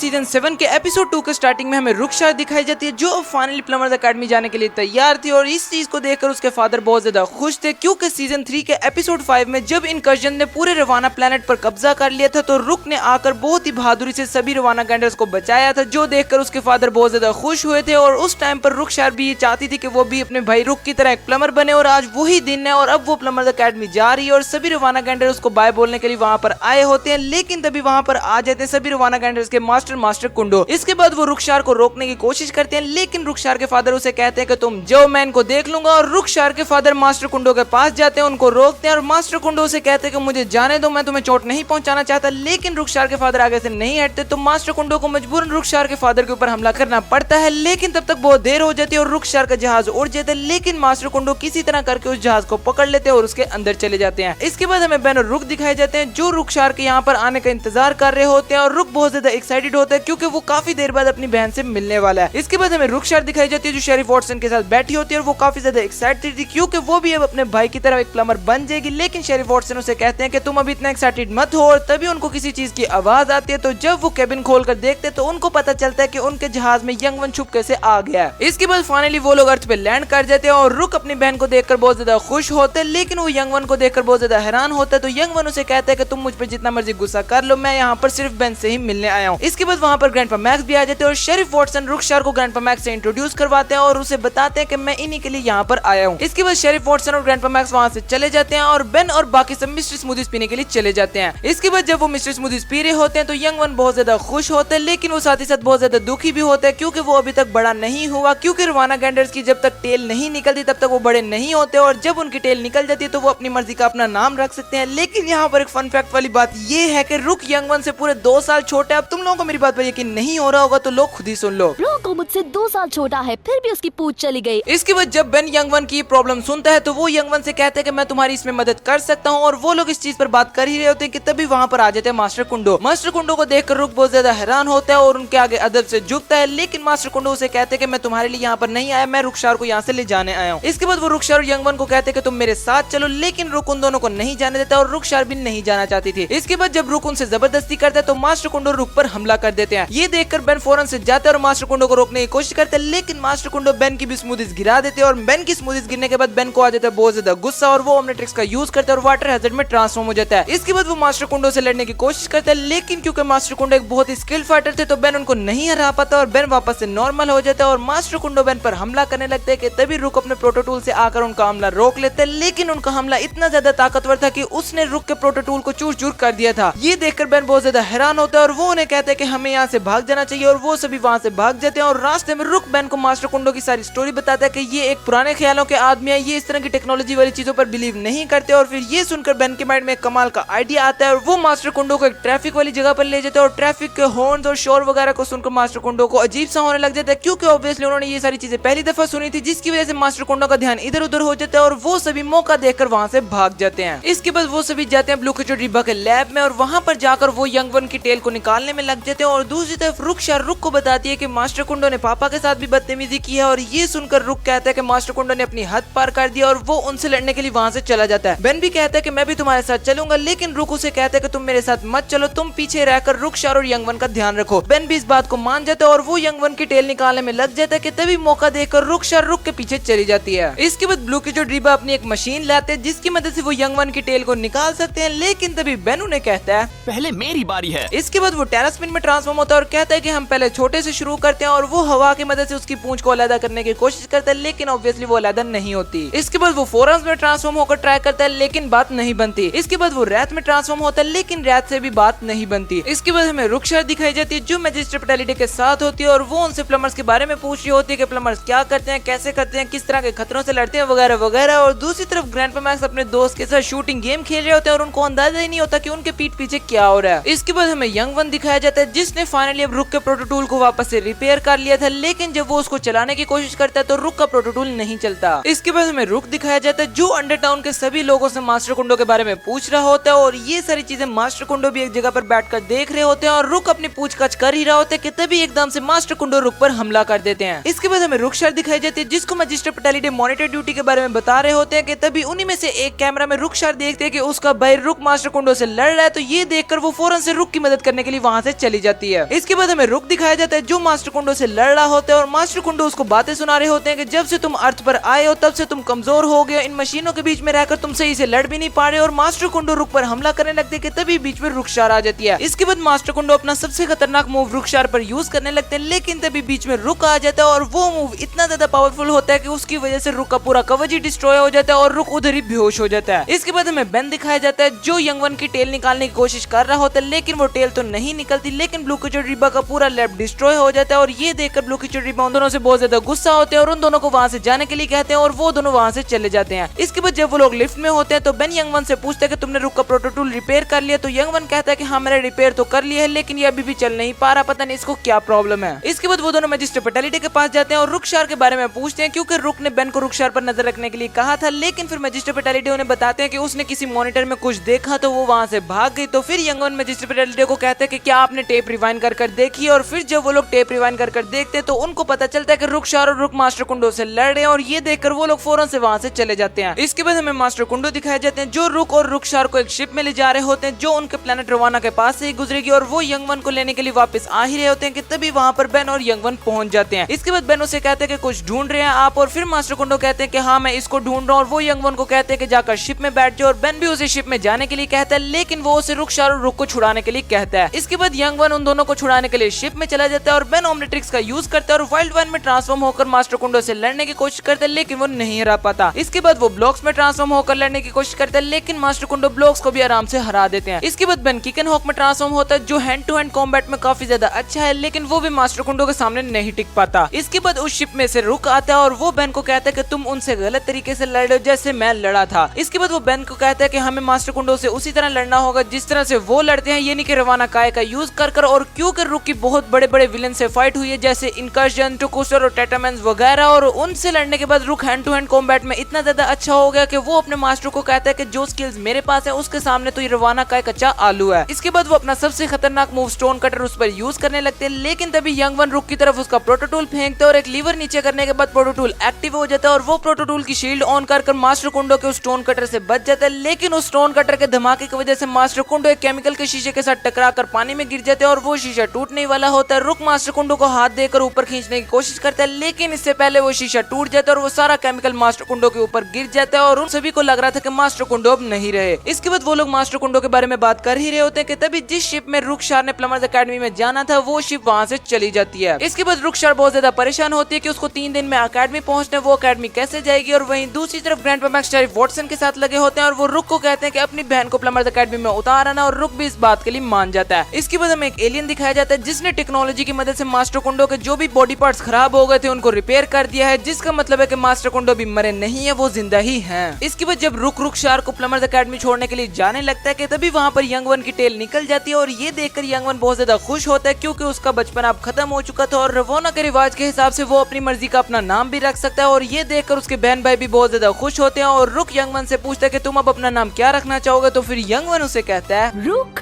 Season 7 के episode 2 के starting में हमें रुखसार दिखाई जाती है, जो फाइनली प्लम्बर्स एकेडमी जाने के लिए तैयार थी। और इस चीज को देखकर उसके फादर बहुत ज्यादा खुश थे, क्योंकि सीजन 3 के एपिसोड 5 में जब इनकर्जन ने पूरे रवाना प्लेनेट पर कब्जा कर लिया था, तो रुक ने आकर बहुत ही बहादुरी से सभी रवाना गैंडर्स को बचाया था, जो देखकर उसके फादर बहुत ज्यादा खुश हुए थे। और उस टाइम पर रुखसार भी ये चाहती थी कि वो भी अपने भाई रुक की तरह एक प्लम्बर बने। और आज वही दिन है और अब वो प्लम्बर्स एकेडमी जा रही है और सभी रवाना गैंडर उसको बाय बोलने के लिए वहां पर आए होते हैं। लेकिन तभी वहां पर आ जाते हैं सभी रवाना गैंडर्स के मास्टर कुंडो। इसके बाद वो रुखसार को रोकने की कोशिश करते हैं, लेकिन रुखसार के फादर उसे कहते हैं कि तुम जाओ, मैं इनको देख लूंगा। और रुखसार के फादर मास्टर कुंडो के पास जाते हैं, उनको रोकते हैं और मास्टर कुंडो उसे कहते हैं कि मुझे जाने दो, मैं तुम्हें चोट नहीं पहुंचाना चाहता। लेकिन रुखसार के फादर आगे से नहीं हटते, तो मास्टर कुंडो को मजबूरन रुखसार के फादर के ऊपर हमला करना पड़ता है। लेकिन तब तक बहुत देर हो जाती है और रुखसार का जहाज उड़ जाता है। लेकिन मास्टर कुंडो किसी तरह करके उस जहाज को पकड़ लेते हैं और उसके अंदर चले जाते हैं। इसके बाद हमें बेन और रुक दिखाए जाते हैं, जो रुखसार के यहाँ पर आने का इंतजार कर रहे होते हैं। और रुक बहुत ज्यादा एक्साइटेड होता है, क्योंकि वो काफी देर बाद अपनी बहन से मिलने वाला है। इसके बाद हमें रुखसार दिखाई जाती है, जो शेरिफ वॉटसन के साथ बैठी होती है और वो काफी ज्यादा एक्साइटेड थी, क्योंकि वो भी अब अपने भाई की तरह एक प्लम्बर बन जाएगी। लेकिन शेरिफ वॉटसन उसे कहते हैं कि तुम अभी इतना एक्साइटेड मत हो। और तभी उनको किसी चीज की आवाज आती है, तो जब वो केबिन खोलकर देखते हैं तो उनको पता चलता है कि उनके जहाज में यंग वन छुप कैसे आ गया है। इसके बाद फाइनली वो लोग अर्थ पे लैंड कर जाते हैं और रुक अपनी बहन को देखकर बहुत ज्यादा खुश होते हैं। लेकिन वो यंग वन को देखकर बहुत ज्यादा हैरान होता है, तो यंग वन उसे कहता है कि तुम मुझ पर जितना मर्जी गुस्सा कर लो, मैं यहाँ पर सिर्फ बेन से ही मिलने आया हूँ। इसके बाद वहाँ पर ग्रैंडपा मैक्स भी आ जाते हैं और शेरिफ वॉटसन रुखसार को ग्रैंडपा मैक्स से इंट्रोड्यूस करवाते हैं और उसे बताते हैं कि मैं इन्हीं के लिए यहाँ पर आया हूँ। इसके बाद शेरिफ वॉटसन और ग्रैंडपा मैक्स वहाँ से चले जाते हैं और बेन और बाकी सब मिस्टर स्मूदीज पीने के लिए चले जाते हैं। इसके बाद जब वो मिस्टर स्मूदीज पी रहे होते हैं, तो यंग वन बहुत ज्यादा खुश होते हैं, लेकिन वो साथ ही साथ बहुत ज्यादा दुखी भी होते हैं, क्योंकि वो अभी तक बड़ा नहीं हुआ। क्योंकि रवाना गैंडर्स की जब तक टेल नहीं निकलती तब तक वो बड़े नहीं होते, और जब उनकी टेल निकल जाती है तो वो अपनी मर्जी का अपना नाम रख सकते हैं। लेकिन यहाँ पर एक फन फैक्ट वाली बात ये है कि रुक यंग वन से पूरे 2 साल छोटे। अब तुम लोगों को मेरी बात पर यकीन नहीं हो रहा होगा, तो लोग खुद ही सुन लो। रुक मुझसे 2 साल छोटा है, फिर भी उसकी पूछ चली गई। इसके बाद जब बेन यंग वन की प्रॉब्लम सुनता है, तो वो यंग वन से कहते हैं कि मैं तुम्हारी इसमें मदद कर सकता हूँ। और वो लोग इस चीज पर बात कर ही रहे होते हैं कि तभी वहाँ पर आ जाते हैं मास्टर कुंडो। मास्टर कुंडो को देखकर रुक बहुत ज्यादा हैरान होता है और उनके आगे अदब से झुकता है। लेकिन मास्टर कुंडो उसे कहते हैं कि मैं तुम्हारे लिए यहाँ पर नहीं आया, मैं रुखसार को यहाँ से ले जाने आया हूँ। इसके बाद वो रुखसार और यंग वन को कहते हैं कि तुम मेरे साथ चलो। लेकिन रुक उन दोनों को नहीं जाने देता और रुखसार भी नहीं जाना चाहती थी। इसके बाद जब रुक उनसे जबरदस्ती करता है, तो मास्टर कुंडो रुक पर हमला कर देते हैं। ये देखकर बेन फौरन से जाते हैं और मास्टर कुंडो को रोकने की कोशिश करते हैं, लेकिन मास्टर कुंडो बेन की भी स्मूदीज गिरा देते हैं। और बेन की स्मूदीज गिरने के बाद बेन को आ जाता है बहुत ज्यादा गुस्सा और वो ओमनिट्रिक्स का यूज करता है और वाटर हैजर्ड में ट्रांसफॉर्म हो जाता है। इसके बाद वो मास्टर कुंडो से लड़ने की कोशिश करता है, लेकिन क्योंकि मास्टर कुंडो एक बहुत ही स्किल फाइटर थे, तो बेन उनको नहीं हरा पाता और बेन वापस से नॉर्मल हो जाता है। और मास्टर कुंडो बेन पर हमला करने लगते हैं कि तभी रुक अपने प्रोटोटूल से आकर उनका हमला रोक लेते हैं। लेकिन उनका हमला इतना ज्यादा ताकतवर था कि उसने रुक के प्रोटोटूल को चूर चूर कर दिया था। ये देखकर बेन बहुत ज्यादा हैरान होता है और वो उन्हें कहते हैं कि हमें यहाँ से भाग जाना चाहिए। और वो सभी वहाँ से भाग जाते हैं और रास्ते में रुक बेन को मास्टर कुंडो की सारी स्टोरी बताता है कि ये एक पुराने ख्यालों के आदमी है, ये इस तरह की टेक्नोलॉजी वाली चीजों पर बिलीव नहीं करते। और फिर ये सुनकर बेन के माइंड में एक कमाल का आइडिया आता है और वो मास्टर कुंडो को एक ट्रैफिक वाली जगह पर ले जाता है। और ट्रैफिक के हॉर्न्स और शोर वगैरह को सुनकर मास्टर कुंडो को अजीब सा होने लग जाता है, क्योंकि ऑब्वियसली उन्होंने ये सारी चीजें पहली दफा सुनी थी, जिसकी वजह से मास्टर कुंडो का ध्यान इधर उधर हो जाता है और वो सभी मौका देखकर वहाँ से भाग जाते हैं। इसके बाद वो सभी जाते हैं ब्लू किचो डिब्बा के लैब में और वहाँ पर जाकर वो यंग वन की टेल को निकालने में लग जाते हैं। और दूसरी तरफ रुखसार रुक को बताती है कि मास्टर कुंडो ने पापा के साथ भी बदतमीजी की है। और ये सुनकर रुक कहता है कि मास्टर कुंडो ने अपनी हद पार कर दिया और वो उनसे लड़ने के लिए वहाँ से चला जाता है। बेन भी कहता है कि मैं भी तुम्हारे साथ चलूंगा, लेकिन रुक उसे कहता है कि तुम मेरे साथ मत चलो, तुम पीछे रहकर रुखसार और यंग वन का ध्यान रखो। बेन भी इस बात को मान जाता है और वो यंग वन की टेल निकालने में लग जाता है कि तभी मौका देखकर रुखसार रुक के पीछे चली जाती है। इसके बाद ब्लू की जो डिब्बा अपनी एक मशीन लाते हैं, जिसकी मदद से वो यंग वन की टेल को निकाल सकते हैं। लेकिन तभी बेन उन्हें कहता है पहले मेरी बारी है। इसके बाद वो टेरास्पिन में ट्रांसफॉर्म होता है और कहता है कि हम पहले छोटे से शुरू करते हैं। और वो हवा की मदद से उसकी पूंछ को अलग करने की कोशिश करता है, लेकिन ऑब्वियसली वो अलग नहीं होती। इसके बाद वो फोरम्स में ट्रांसफॉर्म होकर ट्राई करता है, लेकिन बात नहीं बनती। इसके बाद वो रैत में ट्रांसफॉर्म होता है, लेकिन रैत से भी बात नहीं बनती। इसके बाद हमें रुखसार दिखाई जाती है, जो मैजिस्ट्रेट पेटालिटी के साथ होती है और वो उनसे प्लम्बर्स के बारे में पूछ रही होती है कि प्लम्बर्स क्या करते हैं, कैसे करते हैं, किस तरह के खतरों से लड़ते हैं वगैरह वगैरह। और दूसरी तरफ ग्रैंडपा मैक्स अपने दोस्त के साथ शूटिंग गेम खेल रहे होते हैं और उनको अंदाजा ही नहीं होता कि उनके पीठ पीछे क्या हो रहा है। इसके बाद हमें यंग वन दिखाया जाता है, जिसने फाइनली अब रुक के प्रोटोटूल को वापस से रिपेयर कर लिया था। लेकिन जब वो उसको चलाने की कोशिश करता है तो रुक का प्रोटोटूल नहीं चलता। इसके बाद हमें रुक दिखाया जाता है जो अंडरटाउन के सभी लोगों से मास्टर कुंडो के बारे में पूछ रहा होता है और ये सारी चीजें मास्टर कुंडो भी एक जगह पर बैठकर देख रहे होते हैं और रुक अपनी पूछताछ कर ही रहा होता है कि तभी एकदम से मास्टर कुंडो रुक पर हमला कर देते हैं। इसके बाद हमें रुक शर दिखाई जाती है जिसको मजिस्टर पटालिडे मॉनिटर ड्यूटी के बारे में बता रहे होते हैं कि तभी उन्हीं में से एक कैमरा में रुक शर देखते हैं कि उसका भाई रुक मास्टर कुंडो से लड़ रहा है, तो ये देखकर वो फौरन से रुक की मदद करने के लिए वहां से चली जाती है। इसके बाद हमें रुक दिखाया जाता है जो मास्टर कुंडो से लड़ रहा होता है और मास्टर कुंडो उसको बातें सुना रहे होते हैं कि जब से तुम अर्थ पर आए हो तब से तुम कमजोर हो गए, इन मशीनों के बीच में रहकर तुम सही से लड़ भी नहीं पा रहे, और मास्टर कुंडो रुक पर हमला करने लगते हैं कि तभी बीच में रुखसार आ जाती है। इसके बाद मास्टर कुंडो अपना सबसे खतरनाक मूव रुखसार पर यूज करने लगते हैं, लेकिन तभी बीच में रुक आ जाता है और वो मूव इतना ज्यादा पावरफुल होता है कि उसकी वजह से रुक का पूरा कवच ही डिस्ट्रॉय हो जाता है और रुक उधर ही बेहोश हो जाता है। इसके बाद हमें बेन दिखाया जाता है जो यंग वन की टेल निकालने की कोशिश कर रहा होता है, लेकिन वो टेल तो नहीं निकलती, लेकिन ब्लू किचो ड्रीबा का पूरा लैब डिस्ट्रॉय हो जाता है और ये देखकर ब्लू किचो ड्रीबा उन दोनों से बहुत ज्यादा गुस्सा होते हैं और उन दोनों को वहां से जाने के लिए कहते हैं और वो दोनों वहां से चले जाते हैं। इसके बाद जब वो लोग लिफ्ट में होते हैं तो बेन यंग वन से पूछता है कि तुमने रुक का प्रोटोटूल रिपेयर कर लिया, तो यंग वन कहता है कि हाँ मैंने रिपेयर तो कर लिया है, लेकिन ये अभी भी चल नहीं पा रहा, पता नहीं इसको क्या प्रॉब्लम है। इसके बाद वो दोनों मजिस्टर पटालिडे के पास जाते हैं और रुखसार के बारे में पूछते हैं क्योंकि रुक ने बेन को रुखसार पर नजर रखने के लिए कहा था, लेकिन फिर मजिस्टर पटालिडे उन्हें बताते हैं कि उसने किसी मॉनिटर में कुछ देखा तो वो वहां से भाग गई। तो फिर यंग वन मजिस्टर पटालिडे को कहते हैं कि क्या आपने टेप रिवाइंड कर देखी, और फिर जब वो लोग टेप रिवाइंड कर देखते हैं तो उनको पता चलता है कि रुखसार और रुक मास्टर कुंडो से लड़ रहे हैं और ये देखकर वो लोग फौरन से वहां से चले जाते हैं। इसके बाद हमें मास्टर कुंडो दिखाए जाते हैं जो रुक और रुखसार को एक शिप में ले जा रहे होते हैं जो उनके प्लेनेट रवाना के पास से ही गुजरेगी और वो यंग वन को लेने के लिए वापस आ ही रहे होते हैं कि तभी वहां पर बेन और यंग वन पहुंच जाते हैं। इसके बाद बेन उसे कहते हैं कि कुछ ढूंढ रहे हैं आप, और फिर मास्टर कुंडो कहते हैं कि हाँ मैं इसको ढूंढ रहा हूँ, और वो यंग वन को कहते हैं कि जाकर शिप में बैठ जाओ, और बेन भी उसे शिप में जाने के लिए कहता है, लेकिन वो उसे रुखसार और रुक को छुड़ाने के लिए कहता है। इसके बाद यंग वन उन दोनों को छुड़ाने के लिए शिप में चला जाता है और बेन ओमनिट्रिक्स का यूज करता है और वाइल्ड वन में ट्रांसफॉर्म होकर मास्टर कुंडो से लड़ने की कोशिश करता है, लेकिन वो नहीं हरा पाता। इसके बाद वो ब्लॉक्स में ट्रांसफॉर्म होकर लड़ने की कोशिश करता है, लेकिन मास्टर कुंडो ब्लॉक्स को भी आराम से हरा देते हैं। इसके बाद बेन किकन हॉक में ट्रांसफॉर्म होता है जो हैंड टू हैंड कॉम्बैट में काफी ज्यादा अच्छा है, लेकिन वो भी मास्टर कुंडो के सामने नहीं टिक पाता। इसके बाद उस शिप में से रुक आता है और वो बेन को कहता है कि तुम उनसे गलत तरीके से लड़ रहे हो जैसे मैं लड़ा था। इसके बाद वो बेन को कहता है कि हमें मास्टर कुंडो से उसी तरह लड़ना होगा जिस तरह से वो लड़ते हैं, यानी कि रवाना काय का यूज कर और क्योंकि रुक की बहुत बड़े बड़े विलन से फाइट हुई है जैसे इनकर्जन, टोकुसर और टेटामेंस वगैरह, और उनसे लड़ने के बाद रुक हैंड टू हैंड कॉम्बैट में इतना ज्यादा अच्छा हो गया कि वो अपने मास्टर को कहता है कि जो स्किल्स मेरे पास है उसके सामने तो ये रवाना काय कच्चा आलू है। इसके बाद वो अपना सबसे खतरनाक मूव स्टोन कटर उस पर यूज करने लगते हैं, लेकिन तभी यंग वन रुक की तरफ उसका प्रोटोटूल फेंकते और एक लीवर नीचे करने के बाद प्रोटोटूल एक्टिव हो जाता है और वो प्रोटोटूल की शील्ड ऑन कर मास्टर कुंडो के उस स्टोन कटर से बच जाता है, लेकिन उस स्टोन कटर के धमाके की वजह से मास्टर कुंडो एक केमिकल के शीशे के साथ टकरा कर पानी में गिर जाते हैं और वो शीशा टूटने वाला होता है। रुक मास्टर कुंडो को हाथ देकर ऊपर खींचने की कोशिश करता है, लेकिन इससे पहले वो शीशा टूट जाता है और वो सारा केमिकल मास्टर कुंडो के ऊपर गिर जाता है और उन सभी को लग रहा था कि मास्टर कुंडो अब नहीं रहे। इसके बाद वो लोग मास्टर कुंडो के बारे में बात कर ही रहे होते हैं कि तभी जिस शिप में रुखसार ने प्लमर्स एकेडमी में जाना था वो शिप वहां से चली जाती है। इसके बाद रुखसार बहुत ज्यादा परेशान होती है कि उसको 3 दिन में एकेडमी पहुंचना है, वो एकेडमी कैसे जाएगी, और वहीं दूसरी तरफ ग्रैंडपा मैक्स शेरिफ वॉटसन के साथ लगे होते हैं और वो रुक को कहते हैं कि अपनी बहन को प्लमर्स एकेडमी में उतार आना, और रुक भी इस बात के लिए मान जाता है। इसके बाद हमें एक एलियन दिखाया जाता है जिसने टेक्नोलॉजी की मदद से मास्टर कुंडो के जो भी बॉडी पार्ट्स खराब हो गए थे उनको रिपेयर कर दिया है, जिसका मतलब है कि मास्टर कुंडो भी मरे नहीं है, वो जिंदा ही हैं। इसके बाद जब रुखसार को प्लमर्स एकेडमी छोड़ने के लिए जाने लगता है कि तभी वहां पर यंग वन की टेल निकल जाती है और ये देखकर यंग वन बहुत ज्यादा खुश होता है क्योंकि उसका बचपन अब खत्म हो चुका था और रवाना के रिवाज के हिसाब से वो अपनी मर्जी का अपना नाम भी रख सकता है, और ये देखकर उसके बहन भाई भी बहुत ज्यादा खुश होते हैं और रुक यंग वन से पूछता है कि तुम अब अपना नाम क्या रखना चाहोगे, तो फिर यंग वन उसे कहता है रुक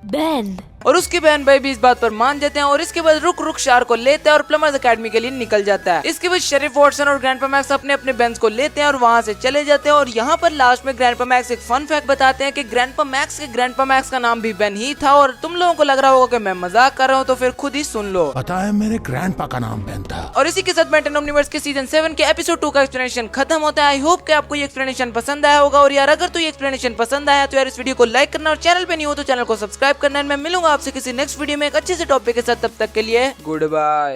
बेन, और उसके बहन भाई भी इस बात पर मान जाते हैं और इसके बाद रुखसार को लेते हैं और प्लमर्स एकेडमी के लिए निकल जाता है। इसके बाद शेरिफ वॉटसन और ग्रैंडपा मैक्स अपने अपने बेंच को लेते हैं और वहां से चले जाते हैं, और यहाँ पर लास्ट में ग्रैंडपा मैक्स एक फन फैक्ट बताते हैं कि ग्रैंडपा मैक्स का नाम भी बेन ही था, और तुम लोगों को लग रहा होगा कि मैं मजाक कर रहा हूँ, तो फिर खुद ही सुन लो। पता है मेरे ग्रैंडपा का नाम बेन था। और इसी के साथ बेंटन ओमनिवर्स के सीजन 7 के एपिसोड 2 का एक्सप्लेनेशन खत्म होता है। आई होप कि आपको ये एक्सप्लेनेशन पसंद आया होगा, और यार अगर तो ये एक्सप्लेनेशन पसंद आया तो यार इस वीडियो को लाइक करना और चैनल पे नहीं हो तो चैनल को सब्सक्राइब करना। मैं मिलूंगा आपसे किसी नेक्स्ट वीडियो में एक अच्छे से टॉपिक के साथ, तब तक के लिए गुड बाय।